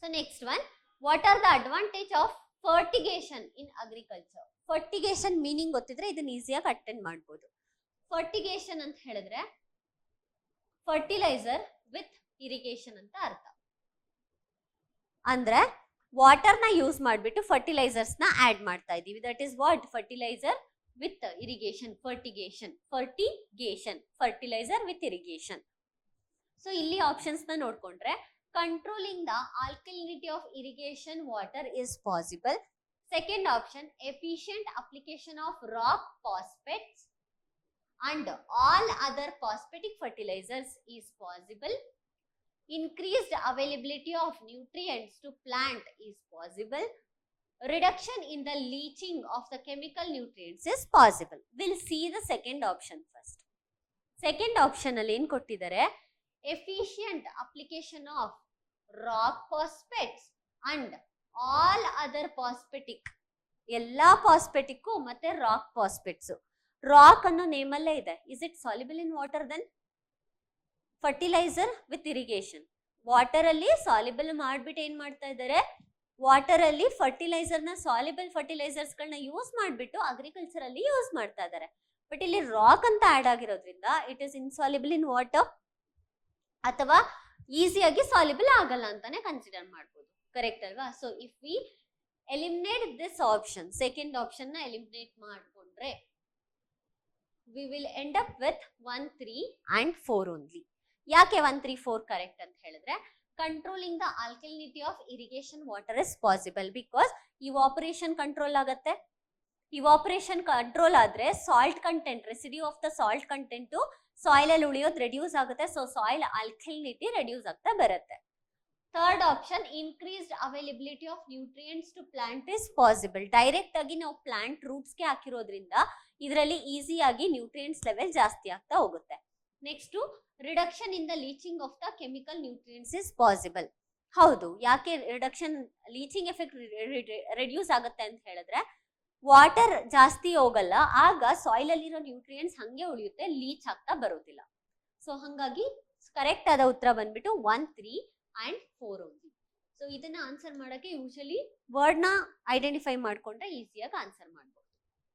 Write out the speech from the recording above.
So next one, what are the advantage of fertigation in agriculture? Fertigation meaning ಗೊತ್ತಿದ್ರೆ ಇದನ್ನ ಈಸಿಯಾಗಿ attend ಮಾಡಬಹುದು. Fertigation ಅಂತ ಹೇಳಿದ್ರೆ ಫರ್ಟಿಲೈಸರ್ ವಿತ್ ಇರಿಗೇಷನ್ ಅಂತ ಅರ್ಥ. ಅಂದ್ರೆ ವಾಟರ್ ನ ಯೂಸ್ ಮಾಡಿಬಿಟ್ಟು ಫರ್ಟಿಲೈಸರ್ಸ್ ನ ಆಡ್ ಮಾಡ್ತಾ ಇದೀವಿ. That is what fertilizer with irrigation. Fertilizer with irrigation. So ಇಲ್ಲಿ ಆಪ್ಷನ್ಸ್ ನ ನೋಡ್ಕೊಂಡ್ರೆ controlling the alkalinity of irrigation water is possible. Second option, efficient application of rock phosphates and all other phosphatic fertilizers is possible. Increased availability of nutrients to plant is possible. Reduction in the leaching of the chemical nutrients is possible. We'll see the second option first. Second option alli ಏನು ಕೊಟ್ಟಿದ್ದಾರೆ, efficient application of rock phosphates and all other phosphatic, ಎಲ್ಲಾ phosphatic ಮತ್ತೆ rock phosphates. Rock ಅನ್ನೋ name ಅಲ್ಲೇ ಇದೆ. Is it soluble in water? Then fertilizer with irrigation, water ಅಲ್ಲಿ soluble ಮಾಡ್ಬಿಟ್ಟು ಏನ್ ಮಾಡ್ತಾ ಇದ್ದಾರೆ, ವಾಟರ್ ಅಲ್ಲಿ ಫರ್ಟಿಲೈಸರ್ ನ ಸಾಲ್ಯುಬಲ್ ಫರ್ಟಿಲೈಸರ್ಸ್ ಗಳನ್ನ ಯೂಸ್ ಮಾಡ್ಬಿಟ್ಟು ಅಗ್ರಿಕಲ್ಚರ್ ಅಲ್ಲಿ ಯೂಸ್ ಮಾಡ್ತಾ ಇದ್ದಾರೆ. ಬಟ್ ಇಲ್ಲಿ ರಾಕ್ ಅಂತ ಆಡ್ ಆಗಿರೋದ್ರಿಂದ it is insoluble in water, ಅಥವಾ ಈಸಿಯಾಗಿ ಸಾಲ್ಯುಬಲ್ ಆಗಲ್ಲ ಅಂತಾನೆ ಕನ್ಸಿಡರ್ ಮಾಡ್ಬೋದು. ಕರೆಕ್ಟ್ ಅಲ್ವಾ? So if we eliminate this option, second option ನ ಎಲಿಮಿನೇಟ್ ಮಾಡ್ಕೊಂಡ್ರೆ we will end up with 1, 3 and 4 only. ಯಾಕೆ 1, 3, 4 ಕರೆಕ್ಟ್ ಅಂತ ಹೇಳಿದ್ರೆ, controlling the alkalinity of irrigation water is possible because evaporation control ಆಗತ್ತೆ. ಇವಾಪರೇಷನ್ ಕಂಟ್ರೋಲ್ ಆದ್ರೆ salt content, residue of the salt content soil ಅಲ್ಲಿ ಉಳಿಯೋದು reduce ಆಗುತ್ತೆ. So soil alkalinity reduce ಆಗ್ತಾ ಬರುತ್ತೆ. Third option, increased availability of nutrients to plant is possible. Direct ಆಗಿ ನಾವು plant ರೂಟ್ಸ್ಗೆ ಹಾಕಿರೋದ್ರಿಂದ ಇದರಲ್ಲಿ ಈಸಿಯಾಗಿ ನ್ಯೂಟ್ರಿಯೆಂಟ್ಸ್ ಲೆವೆಲ್ ಜಾಸ್ತಿ ಆಗ್ತಾ ಹೋಗುತ್ತೆ. Next, reduction in the leaching of the chemical nutrients is possible. ಹೌದು, ಯಾಕೆ ರಿಡಕ್ಷನ್, ಲೀಚಿಂಗ್ ಎಫೆಕ್ಟ್ ರೆಡ್ಯೂಸ್ ಆಗುತ್ತೆ ಅಂತ ಹೇಳಿದ್ರೆ, ವಾಟರ್ ಜಾಸ್ತಿ ಹೋಗಲ್ಲ, ಆಗ ಸಾಯಿಲ್ ಅಲ್ಲಿರೋ ನ್ಯೂಟ್ರಿಯೆಂಟ್ಸ್ ಹಂಗೆ ಉಳಿಯುತ್ತೆ, ಲೀಚ್ ಆಗ್ತಾ ಬರೋದಿಲ್ಲ. ಸೊ ಹಾಗಾಗಿ ಕರೆಕ್ಟ್ ಆದ ಉತ್ತರ ಬಂದ್ಬಿಟ್ಟು 1, 3 and 4 ಓನ್ಲಿ. ಸೊ ಇದನ್ನ ಆನ್ಸರ್ ಮಾಡಕ್ಕೆ ಯೂಶಲಿ ವರ್ಡ್ ನ ಐಡೆಂಟಿಫೈ ಮಾಡ್ಕೊಂಡ್ರೆ ಈಸಿಯಾಗಿ ಆನ್ಸರ್ ಮಾಡ್ಬೋದು.